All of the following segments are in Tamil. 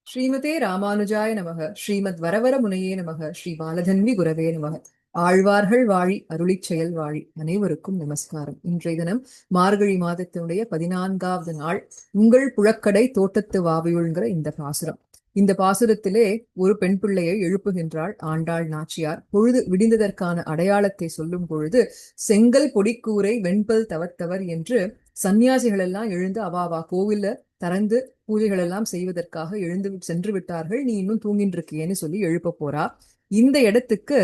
ஸ்ரீமதே ராமானுஜாய நமக. ஸ்ரீமத் வரவர முனையே நமக. ஸ்ரீ பாலதன்வி குரவே நமக. ஆழ்வார்கள் வாழி அருளிச் செயல் வாழி. அனைவருக்கும் நமஸ்காரம். இன்றைய தினம் மார்கழி மாதத்தினுடைய 14வது நாள். உங்கள் புழக்கடை தோட்டத்து வாவியுள்ங்கிற இந்த பாசுரம். இந்த பாசுரத்திலே ஒரு பெண் பிள்ளையை எழுப்புகின்றாள் ஆண்டாள் நாச்சியார். பொழுது விடிந்ததற்கான அடையாளத்தை சொல்லும் பொழுது, செங்கல் பொடிக்கூரை வெண்பல் தவத்தவர் என்று சன்னியாசிகள் எல்லாம் எழுந்து அவாவா கோவில்ல திறந்து பூஜைகள் எல்லாம் செய்வதற்காக எழுந்து சென்று விட்டார்கள், நீ இன்னும் தூங்கிட்டு இருக்கியேன்னு சொல்லி எழுப்ப போறா. இந்த இடத்துக்கு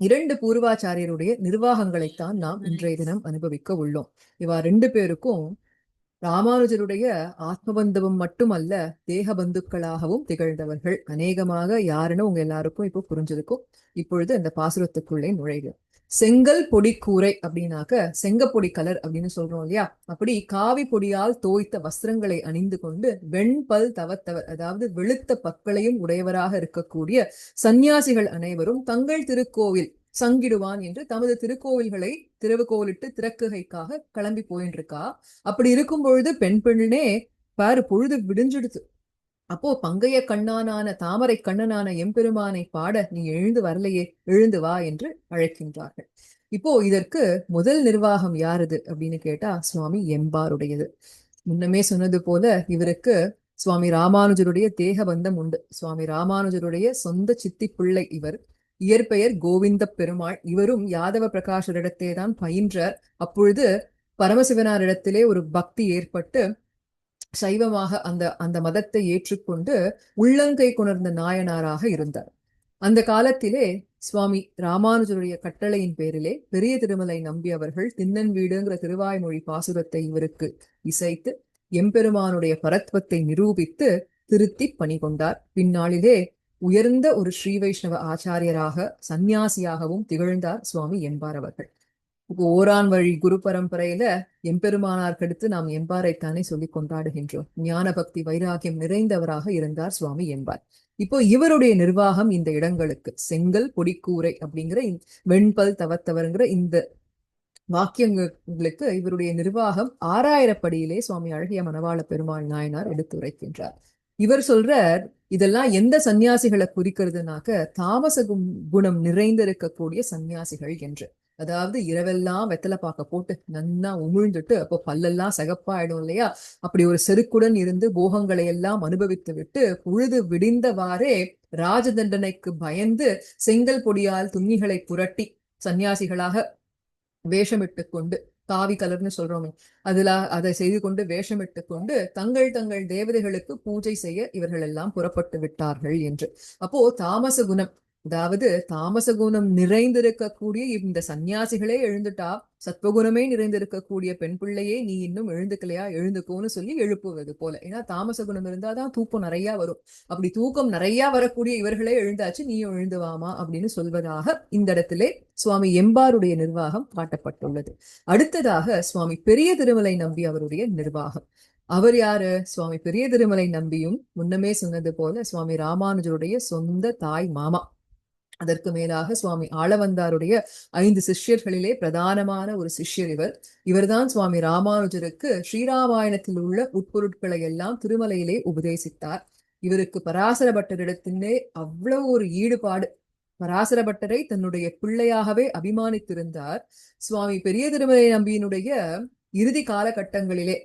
2 பூர்வாச்சாரியருடைய நிர்வாகங்களைத்தான் நாம் இன்றைய தினம் அனுபவிக்க உள்ளோம். இவா 2 பேருக்கும் ராமானுஜருடைய ஆத்மபந்தவம் மட்டுமல்ல, தேக பந்துக்களாகவும் திகழ்ந்தவர்கள். அநேகமாக யாருன்னு உங்க எல்லாருக்கும் இப்போ புரிஞ்சிருக்கும். இப்பொழுது அந்த பாசுரத்துக்குள்ளே நுழைவு. செங்கல் பொடி கூரை அப்படின்னாக்க செங்கப்பொடி கலர் அப்படின்னு சொல்றோம் இல்லையா? அப்படி காவி பொடியால் தோய்த்த வஸ்திரங்களை அணிந்து கொண்டு வெண்பல் தவத்தவர், அதாவது வெளுத்த பற்களையும் உடையவராக இருக்கக்கூடிய சந்நியாசிகள் அனைவரும் தங்கள் திருக்கோவில் சங்கிடுவான் என்று தமது திருக்கோவில்களை திருவுக்கோவிலிட்டு திறக்குகைக்காக கிளம்பி போயின்னு இருக்கா. அப்படி இருக்கும் பொழுது பெண் பெண்ணே பாரு, பொழுது விடிஞ்சிடுது. அப்போ பங்கைய கண்ணானான தாமரை கண்ணனான எம்பெருமானை பாட நீ எழுந்து வரலையே, எழுந்து வா என்று அழைக்கின்றார்கள். இப்போ இதற்கு முதல் நிர்வாகம் யாருது அப்படின்னு கேட்டா சுவாமி எம்பாருடையது. முன்னமே சொன்னது போல இவருக்கு சுவாமி ராமானுஜருடைய தேக பந்தம் உண்டு. சுவாமி ராமானுஜருடைய சொந்த சித்தி பிள்ளை இவர். இயற்பெயர் கோவிந்த பெருமாள். இவரும் யாதவ பிரகாஷரிடத்தே தான் பயின்றார். அப்பொழுது பரமசிவனாரிடத்திலே ஒரு பக்தி ஏற்பட்டு சைவமாக அந்த அந்த மதத்தை ஏற்றுக்கொண்டு உள்ளங்கை கொணர்ந்த நாயனாராக இருந்தார். அந்த காலத்திலே சுவாமி ராமானுஜருடைய கட்டளையின் பேரிலே பெரிய திருமலை நம்பி அவர்கள் திண்ணன் வீடுங்கிற திருவாய்மொழி பாசுரத்தை இவருக்கு இசைத்து எம்பெருமானுடைய பரத்வத்தை நிரூபித்து திருத்தி பணி கொண்டார். பின்னாளிலே உயர்ந்த ஒரு ஸ்ரீ வைஷ்ணவ ஆச்சாரியராக சந்நியாசியாகவும் திகழ்ந்தார் சுவாமி எம்பார் அவர்கள். இப்போ ஓரான் வழி குரு பரம்பரையில எம்பெருமானாருக்கு அடுத்து நாம் எம்பாரைத்தானே சொல்லி கொண்டாடுகின்றோம். ஞான பக்தி வைராகியம் நிறைந்தவராக இருந்தார் சுவாமி எம்பார். இப்போ இவருடைய நிர்வாகம் இந்த இடங்களுக்கு செங்கல் பொடிக்கூரை அப்படிங்கிற வெண்பல் தவத்தவர்ங்கிற இந்த வாக்கியங்களுக்கு இவருடைய நிர்வாகம் 6000 படியிலே சுவாமி அழகிய மணவாள பெருமாள் நாயனார் எடுத்துரைக்கின்றார். இவர் சொல்றார், இதெல்லாம் எந்த சன்னியாசிகளை குறிக்கிறதுனாக்க தாமச குணம் நிறைந்திருக்கக்கூடிய சன்னியாசிகள் என்று. அதாவது இரவெல்லாம் வெத்தலை பாக்க போட்டு நன்னா உமிழ்ந்துட்டு அப்போ பல்லெல்லாம் சகப்பாயிடும் இல்லையா? அப்படி ஒரு செருக்குடன் இருந்து போகங்களை எல்லாம் அனுபவித்து விட்டு பொழுது விடிந்தவாறே ராஜ தண்டனைக்கு பயந்து செங்கல் பொடியால் துணிகளை புரட்டி சன்னியாசிகளாக வேஷமிட்டு கொண்டு, காவி கலர்னு சொல்றோமே அதுல அதை செய்து கொண்டு வேஷமிட்டு கொண்டு தங்கள் தங்கள் தேவதைகளுக்கு பூஜை செய்ய இவர்கள் எல்லாம் புறப்பட்டு விட்டார்கள் என்று. அப்போ தாமச குணம், அதாவது தாமச குணம் நிறைந்திருக்கக்கூடிய இந்த சன்னியாசிகளே எழுந்துட்டா, சத்வகுணமே நிறைந்திருக்கக்கூடிய பெண் பிள்ளையே நீ இன்னும் எழுந்துக்கலையா, எழுந்துக்கோன்னு சொல்லி எழுப்புவது போல. ஏன்னா தாமச குணம் இருந்தாதான் தூக்கம் நிறைய வரும். அப்படி தூக்கம் நிறைய வரக்கூடிய இவர்களே எழுந்தாச்சு, நீயும் எழுந்துவாமா அப்படின்னு சொல்வதாக இந்த இடத்திலே சுவாமி எம்பாருடைய நிர்வாகம் காட்டப்பட்டுள்ளது. அடுத்ததாக சுவாமி பெரிய திருமலை நம்பி அவருடைய நிர்வாகம். அவர் யாரு? சுவாமி பெரிய திருமலை நம்பியும் முன்னமே சொன்னது போல சுவாமி ராமானுஜருடைய சொந்த தாய் மாமா. அதற்கு மேலாக சுவாமி ஆளவந்தாருடைய 5 சிஷ்யர்களிலே பிரதானமான ஒரு சிஷ்யர் இவர். இவர்தான் சுவாமி ராமானுஜருக்கு ஸ்ரீராமாயணத்தில் உள்ள உட்பொருட்களை எல்லாம் திருமலையிலே உபதேசித்தார். இவருக்கு பராசர பட்டரிடத்திலே அவ்வளவு ஒரு ஈடுபாடு. பராசர பட்டரை தன்னுடைய பிள்ளையாகவே அபிமானித்திருந்தார். சுவாமி பெரிய திருமலை நம்பியினுடைய இறுதி காலகட்டங்களிலே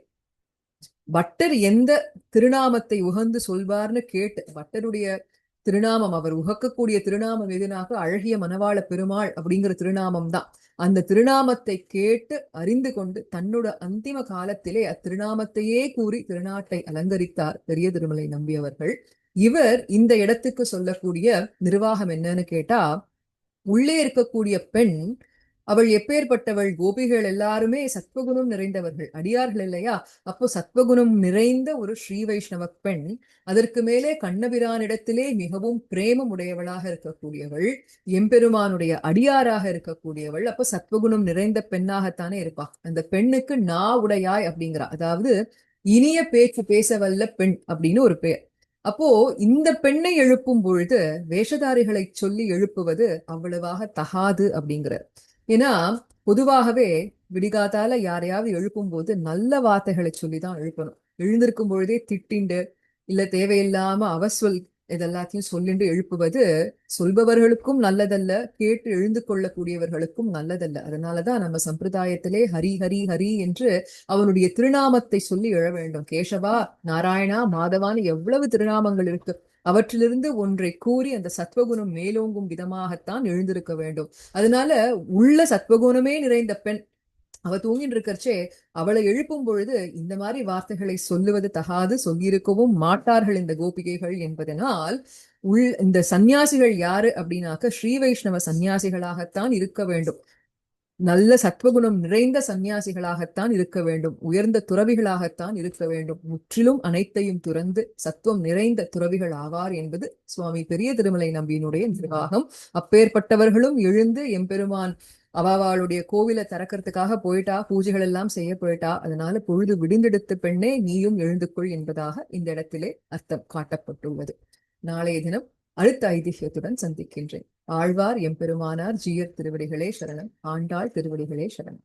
பட்டர் எந்த திருநாமத்தை உகந்து சொல்வார்னு கேட்டு, பட்டருடைய திருநாமம், அவர் உகக்கக்கூடிய திருநாமம் எதுனாக அழகிய மணவாள பெருமாள் அப்படிங்கிற திருநாமம் தான். அந்த திருநாமத்தை கேட்டு அறிந்து கொண்டு தன்னோட அந்திம காலத்திலே அத்திருநாமத்தையே கூறி திருநாட்டை அலங்கரித்தார் பெரிய திருமலை நம்பி அவர்கள். இவர் இந்த இடத்துக்கு சொல்லக்கூடிய நிர்வாகம் என்னன்னு கேட்டா, உள்ளே இருக்கக்கூடிய பெண் அவள் எப்பேற்பட்டவள்? கோபிகள் எல்லாருமே சத்வகுணம் நிறைந்தவர்கள், அடியார்கள் இல்லையா? அப்போ சத்வகுணம் நிறைந்த ஒரு ஸ்ரீ வைஷ்ணவ பெண், அதற்கு மேலே கண்ணபிரானிடத்திலே மிகவும் பிரேமம் உடையவளாக இருக்கக்கூடியவள், எம்பெருமானுடைய அடியாராக இருக்கக்கூடியவள். அப்போ சத்வகுணம் நிறைந்த பெண்ணாகத்தானே இருப்பா. அந்த பெண்ணுக்கு நா உடையாய் அப்படிங்கிறா, அதாவது இனிய பேச்சு பேசவல்ல பெண் அப்படின்னு ஒரு பெயர். அப்போ இந்த பெண்ணை எழுப்பும் பொழுது வேஷதாரிகளை சொல்லி எழுப்புவது அவ்வளவாக தகாது அப்படிங்கிற. ஏன்னா பொதுவாகவே விடிகாத்தால யாரையாவது எழுப்பும் போது நல்ல வார்த்தைகளை சொல்லிதான் எழுப்பணும். எழுந்திருக்கும் பொழுதே திட்டிண்டு இல்ல தேவையில்லாம அவசொல் இதெல்லாத்தையும் சொல்லிட்டு எழுப்புவது சொல்பவர்களுக்கும் நல்லதல்ல, கேட்டு எழுந்து கொள்ளக்கூடியவர்களுக்கும் நல்லதல்ல. அதனாலதான் நம்ம சம்பிரதாயத்திலே ஹரி ஹரி ஹரி என்று அவனுடைய திருநாமத்தை சொல்லி எழ வேண்டும். கேசவா, நாராயணா, மாதவான்னு எவ்வளவு திருநாமங்கள் இருக்கு. அவற்றிலிருந்து ஒன்றை கூறி அந்த சத்வகுணம் மேலோங்கும் விதமாகத்தான் எழுந்திருக்க வேண்டும். அதனால உள்ள சத்வகுணமே நிறைந்த பெண் அவ தூங்கிட்டு இருக்கறச்சே அவளை எழுப்பும் பொழுது இந்த மாதிரி வார்த்தைகளை சொல்லுவது தகாது, சொல்லியிருக்கவும் மாட்டார்கள் இந்த கோபிகைகள் என்பதனால் இந்த சந்நியாசிகள் யாரு அப்படின்னாக்க ஸ்ரீ வைஷ்ணவ சந்நியாசிகளாகத்தான் இருக்க வேண்டும். நல்ல சத்வகுணம் நிறைந்த சந்நியாசிகளாகத்தான் இருக்க வேண்டும். உயர்ந்த துறவிகளாகத்தான் இருக்க வேண்டும். முற்றிலும் அனைத்தையும் துறந்து சத்துவம் நிறைந்த துறவிகள் ஆவார் என்பது சுவாமி பெரிய திருமலை நம்பியினுடைய நிர்வாகம். அப்பேற்பட்டவர்களும் எழுந்து எம்பெருமான் அவளுடைய கோவிலை திறக்கிறதுக்காக போயிட்டா, பூஜைகள் எல்லாம் செய்ய போயிட்டா. அதனால பொழுது விடிந்தெடுத்த பெண்ணே நீயும் எழுந்துக்கொள் என்பதாக இந்த இடத்திலே அர்த்தம் காட்டப்பட்டுள்ளது. நாளைய தினம் அடுத்த ஐதிஹ்யத்துடன் சந்திக்கின்றேன். ஆழ்வார் எம்பெருமானார் ஜீயர் திருவடிகளே சரணம். ஆண்டாள் திருவடிகளே சரணம்.